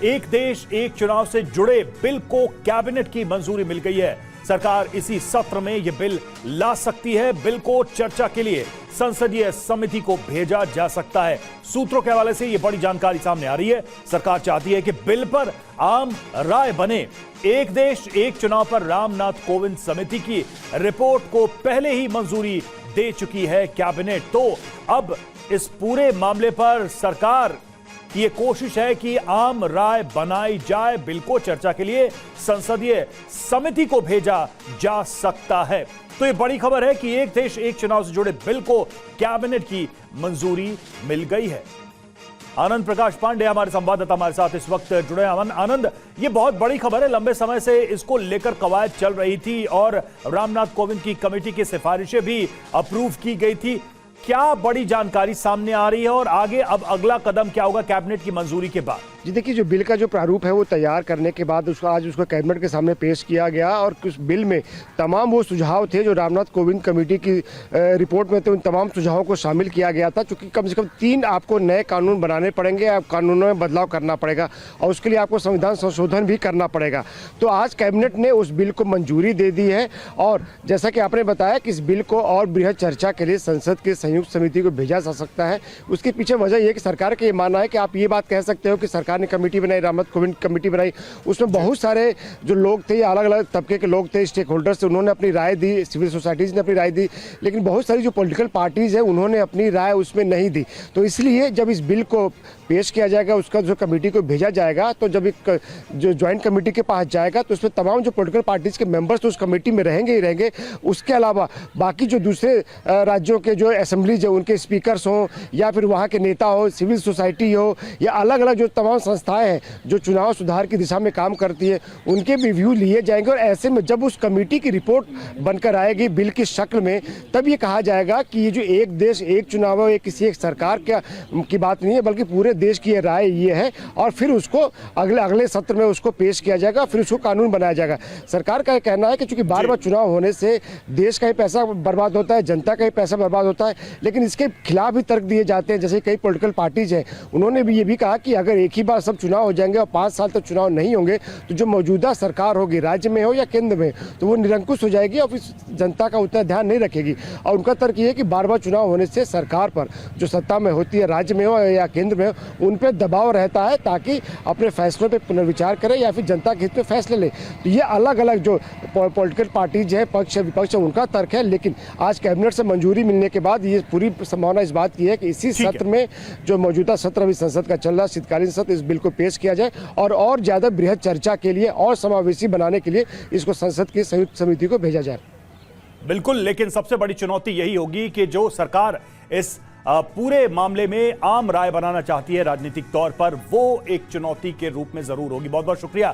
एक देश एक चुनाव से जुड़े बिल को कैबिनेट की मंजूरी मिल गई है। सरकार इसी सत्र में यह बिल ला सकती है। बिल को चर्चा के लिए संसदीय समिति को भेजा जा सकता है। सूत्रों के हवाले से यह बड़ी जानकारी सामने आ रही है। सरकार चाहती है कि बिल पर आम राय बने। एक देश एक चुनाव पर रामनाथ कोविंद समिति की रिपोर्ट को पहले ही मंजूरी दे चुकी है कैबिनेट। तो अब इस पूरे मामले पर सरकार की ये कोशिश है कि आम राय बनाई जाए। बिल को चर्चा के लिए संसदीय समिति को भेजा जा सकता है। तो ये बड़ी खबर है कि एक देश एक चुनाव से जुड़े बिल को कैबिनेट की मंजूरी मिल गई है। आनंद प्रकाश पांडे हमारे संवाददाता हमारे साथ इस वक्त जुड़े हैं। आनंद, ये बहुत बड़ी खबर है। लंबे समय से इसको लेकर कवायद चल रही थी और रामनाथ कोविंद की कमेटी की सिफारिशें भी अप्रूव की गई थी। क्या बड़ी जानकारी सामने आ रही है और आगे अब अगला कदम क्या होगा कैबिनेट की मंजूरी के बाद? जी देखिए, जो बिल का जो प्रारूप है वो तैयार करने के बाद आज उसको कैबिनेट के सामने पेश किया गया और उस बिल में तमाम वो सुझाव थे जो रामनाथ कोविंद कमेटी की रिपोर्ट में थे। उन तमाम सुझावों को शामिल किया गया था, क्योंकि कम से कम 3 आपको नए कानून बनाने पड़ेंगे, आप कानूनों में बदलाव करना पड़ेगा और उसके लिए आपको संविधान संशोधन भी करना पड़ेगा। तो आज कैबिनेट ने उस बिल को मंजूरी दे दी है और जैसा कि आपने बताया कि इस बिल को और बृहद चर्चा के लिए संसद की संयुक्त समिति को भेजा जा सकता है। उसके पीछे वजह यह कि सरकार का ये मानना है कि आप ये बात कह सकते हो कि सरकार ने कमेटी बनाई, रामनाथ कोविंद कमेटी बनाई, उसमें बहुत सारे जो लोग थे, अलग अलग तबके के लोग थे, स्टेक होल्डर्स थे, उन्होंने अपनी राय दी, सिविल सोसाइटीज़ ने अपनी राय दी, लेकिन बहुत सारी जो पॉलिटिकल पार्टीज़ हैं उन्होंने अपनी राय उसमें नहीं दी। तो इसलिए जब इस बिल को पेश किया जाएगा, उसका जो कमेटी को भेजा जाएगा, तो जब एक जो ज्वाइंट कमेटी के पास जाएगा तो उसमें तमाम जो पॉलिटिकल पार्टीज़ के मेंबर्स तो उस कमेटी में रहेंगे ही रहेंगे। उसके अलावा बाकी जो दूसरे राज्यों के जो असेंबलीज है उनके स्पीकर्स हों या फिर वहाँ के नेता हो, सिविल सोसाइटी हो या अलग अलग जो तमाम संस्थाएं हैं जो चुनाव सुधार की दिशा में काम करती है, उनके भी व्यू लिए जाएंगे। और ऐसे में जब उस कमेटी की रिपोर्ट बनकर आएगी बिल की शक्ल में, तब ये कहा जाएगा कि ये जो एक देश एक चुनाव है, ये किसी एक सरकार की बात नहीं है, बल्कि पूरे देश की राय ये है। और फिर उसको अगले सत्र में उसको पेश किया जाएगा, फिर उसको कानून बनाया जाएगा। सरकार का कहना है कि चूंकि बार बार चुनाव होने से देश का ही पैसा बर्बाद होता है, जनता का ही पैसा बर्बाद होता है, लेकिन इसके खिलाफ भी तर्क दिए जाते हैं। जैसे कई पॉलिटिकल पार्टीज हैं, उन्होंने भी ये भी कहा कि अगर एक ही बार सब चुनाव हो जाएंगे और 5 साल तक चुनाव नहीं होंगे तो जो मौजूदा सरकार होगी, राज्य में हो या केंद्र में, तो वो निरंकुश हो जाएगी और फिर जनता का उतना ध्यान नहीं रखेगी। और उनका तर्क ये है कि बार बार चुनाव होने से सरकार पर जो सत्ता में होती है, राज्य में हो या केंद्र में हो, उन पर दबाव रहता है ताकि अपने फैसलों पे पुनर्विचार करें या फिर जनता के हित में फैसले लें। तो ये अलग अलग जो पॉलिटिकल पार्टीज है, पक्ष विपक्ष, उनका तर्क है। लेकिन आज कैबिनेट से मंजूरी मिलने के बाद ये पूरी संभावना इस बात की है कि इसी सत्र में, जो मौजूदा सत्र अभी संसद का चल रहा है, शीतकालीन सत्र, इस बिल को पेश किया जाए और ज़्यादा बृहद चर्चा के लिए और समावेशी बनाने के लिए इसको संसद की संयुक्त समिति को भेजा जाए। बिल्कुल, लेकिन सबसे बड़ी चुनौती यही होगी कि जो सरकार इस पूरे मामले में आम राय बनाना चाहती है राजनीतिक तौर पर, वो एक चुनौती के रूप में जरूर होगी। बहुत बहुत शुक्रिया।